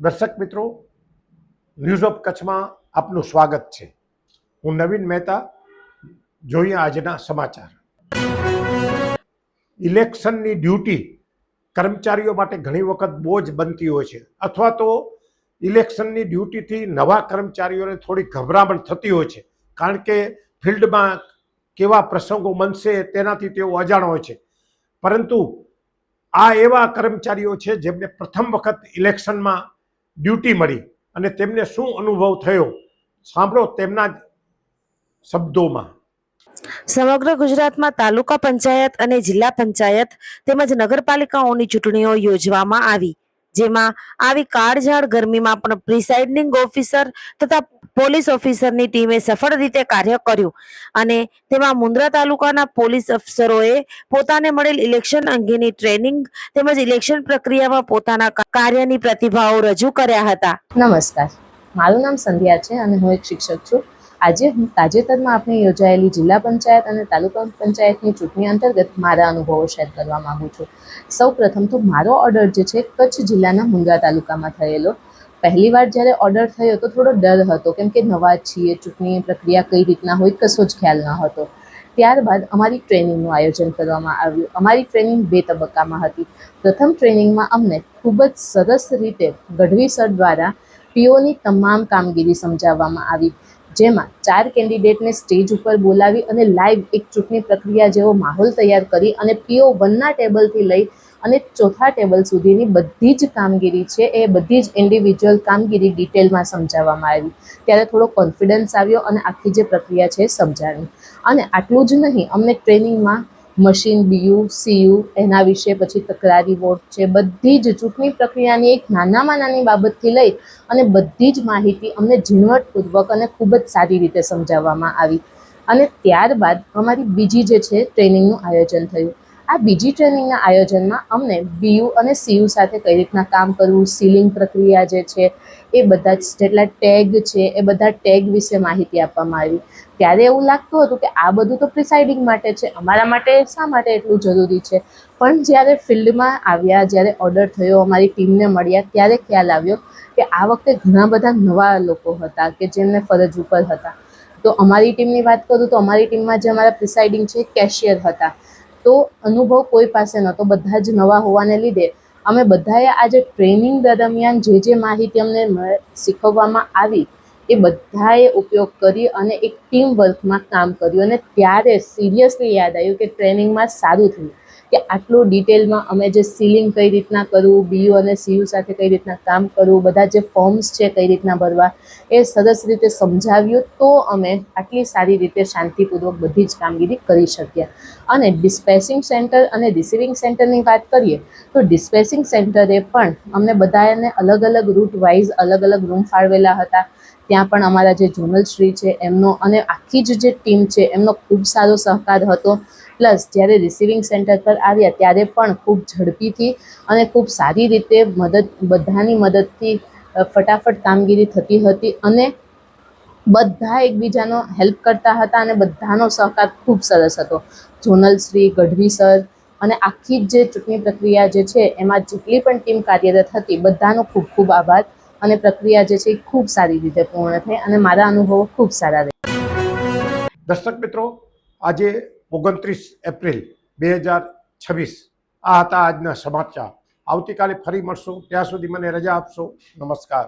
દર્શક મિત્રો, news of કચ્છમાં આપનું સ્વાગત છે। હું નવીન મહેતા। જોઈએ આજના સમાચાર। ઇલેક્શનની ડ્યુટી કર્મચારીઓ માટે ઘણી વખત બોજ બનતી હોય છે, અથવા તો ઇલેક્શનની ડ્યુટીથી નવા કર્મચારીઓને થોડી ગભરામણ થતી હોય છે, કારણ કે ફિલ્ડમાં કેવા પ્રસંગો બનશે તેનાથી તેઓ અજાણ હોય છે। પરંતુ આ એવા કર્મચારીઓ છે જેમને પ્રથમ વખત ઇલેક્શનમાં ડ્યુટી મળી અને તેમને શું અનુભવ થયો, સાંભળો તેમના શબ્દોમાં। સમગ્ર ગુજરાતમાં તાલુકા પંચાયત અને જિલ્લા પંચાયત તેમજ નગરપાલિકાઓની ચૂંટણીઓ યોજવામાં આવી, જેમાં આવી કાળઝાળ ગરમીમાં પણ પ્રિસાઇડિંગ ઓફિસર તથા પોલીસ ઓફિસરની ટીમે સફળ રીતે કાર્ય કર્યું અને તેમાં મુન્દ્રા તાલુકાના પોલીસ અફસરોએ પોતાને મળેલ ઇલેક્શન અંગેની ટ્રેનિંગ તેમજ ઇલેક્શન પ્રક્રિયામાં પોતાના કાર્યની પ્રતિભાવો રજૂ કર્યા હતા। નમસ્કાર, મારું નામ સંધ્યા છે અને હું એક શિક્ષક છું। આજે હું તાજેતરમાં આપણે યોજાયેલી જિલ્લા પંચાયત અને તાલુકા પંચાયતની ચૂંટણી અંતર્ગત મારા અનુભવો શેર કરવા માંગુ છું। સૌ પ્રથમ તો મારો ઓર્ડર જે છે કચ્છ જિલ્લાના મુન્દ્રા તાલુકામાં થયેલો। પહેલી વાર જ્યારે ઓર્ડર થયો તો થોડો ડર હતો, કેમ કે નવા છીએ, ચૂંટણી પ્રક્રિયા કઈ રીતના હોય કશો જ ખ્યાલ ન હતો। ત્યારબાદ અમારી ટ્રેનિંગનું આયોજન કરવામાં આવ્યું। અમારી ટ્રેનિંગ 2 તબક્કામાં હતી। પ્રથમ ટ્રેનિંગમાં અમને ખૂબ જ સરસ રીતે ગઢવી સર દ્વારા પીઓની તમામ કામગીરી સમજાવવામાં આવી, જેમાં 4 કેન્ડિડેટને સ્ટેજ ઉપર બોલાવી અને લાઈવ એક ચૂંટણી પ્રક્રિયા જેવો માહોલ તૈયાર કરી અને પીઓ 1ના ટેબલથી લઈ અને 4થા ટેબલ સુધીની બધી જ કામગીરી છે એ બધી જ ઇન્ડિવિજ્યુઅલ કામગીરી ડિટેલમાં સમજાવવામાં આવી। ત્યારે થોડો કોન્ફિડન્સ આવ્યો અને આખી જે પ્રક્રિયા છે એ સમજાવી। અને આટલું જ નહીં, અમને ટ્રેનિંગમાં મશીન, બીયુ, સીયુ એના વિશે, પછી તકરારી વોટ છે, બધી જ ચૂંટણી પ્રક્રિયાની એક નાનામાં નાની બાબતથી લઈ અને બધી જ માહિતી અમને ઝીણવટપૂર્વક અને ખૂબ જ સારી રીતે સમજાવવામાં આવી। અને ત્યારબાદ અમારી બીજી જે છે ટ્રેનિંગનું આયોજન થયું। આ બીજી ટ્રેનિંગના આયોજનમાં અમને બીયુ અને સીયુ સાથે કઈ રીતના કામ કરવું, સીલિંગ પ્રક્રિયા જે છે એ બધા જ જેટલા ટેગ છે એ બધા ટેગ વિશે માહિતી આપવામાં આવી। ત્યારે એવું લાગતું હતું કે આ બધું તો પ્રિસાઇડિંગ માટે છે, અમારા માટે શા માટે એટલું જરૂરી છે? પણ જ્યારે ફિલ્ડમાં આવ્યા, જ્યારે ઓર્ડર થયો, અમારી ટીમને મળ્યા, ત્યારે ખ્યાલ આવ્યો કે આ વખતે ઘણા બધા નવા લોકો હતા કે જેમને ફરજ ઉપર હતા। તો અમારી ટીમની વાત કરું તો અમારી ટીમમાં જે અમારા પ્રિસાઇડિંગ છે કેશિયર હતા। તો અનુભવ કોઈ પાસે નહોતો, બધા જ નવા હોવાને લીધે અમે બધાએ આજે ટ્રેનિંગ દરમિયાન જે માહિતી અમને શીખવવામાં આવી એ બધાએ ઉપયોગ કરી અને એક ટીમ વર્કમાં કામ કર્યું। અને ત્યારે સિરિયસલી યાદ આવ્યું કે ટ્રેનિંગમાં સારું થયું કે આટલું ડિટેલમાં અમે જે સીલિંગ કઈ રીતના કરવું, બીયુ અને સીયુ સાથે કઈ રીતના કામ કરવું, બધા જે ફોર્મ્સ છે કઈ રીતના ભરવા, એ સરસ રીતે સમજાવ્યું। તો અમે આટલી સારી રીતે શાંતિપૂર્વક બધી જ કામગીરી કરી શક્યા। અને ડિસ્પેચિંગ સેન્ટર અને રિસીવિંગ સેન્ટરની વાત કરીએ તો ડિસ્પેચિંગ સેન્ટરે પણ અમને બધાને અલગ અલગ રૂટ વાઇઝ અલગ અલગ રૂમ ફાળવેલા હતા। ત્યાં પણ અમારા જે ઝોનલ શ્રી છે એમનો અને આખી જે ટીમ છે એમનો ખૂબ સારો સહકાર હતો। પ્લસ જ્યારે રિસીવિંગ સેન્ટર પર આવ્યા ત્યારે પણ ખૂબ ઝડપીથી અને ખૂબ સારી રીતે બધાની મદદથી ફટાફટ કામગીરી થતી હતી અને બધા એકબીજાનો હેલ્પ કરતા હતા અને બધાનો સહકાર ખૂબ સરસ હતો। ઝોનલ શ્રી, ગઢવી સર અને આખી જે ચૂંટણી પ્રક્રિયા જે છે એમાં જેટલી પણ ટીમ કાર્યરત હતી બધાનો ખૂબ ખૂબ આભાર। અને પ્રક્રિયા જે છે એ ખૂબ સારી રીતે પૂર્ણ થઈ અને મારા અનુભવો ખૂબ સારા રહ્યા। દર્શક મિત્રો, આજે 29 એપ્રિલ 2026 આ હતા આજના સમાચાર। આવતીકાલે ફરી મળશું, ત્યાં સુધી મને રજા આપશો। નમસ્કાર।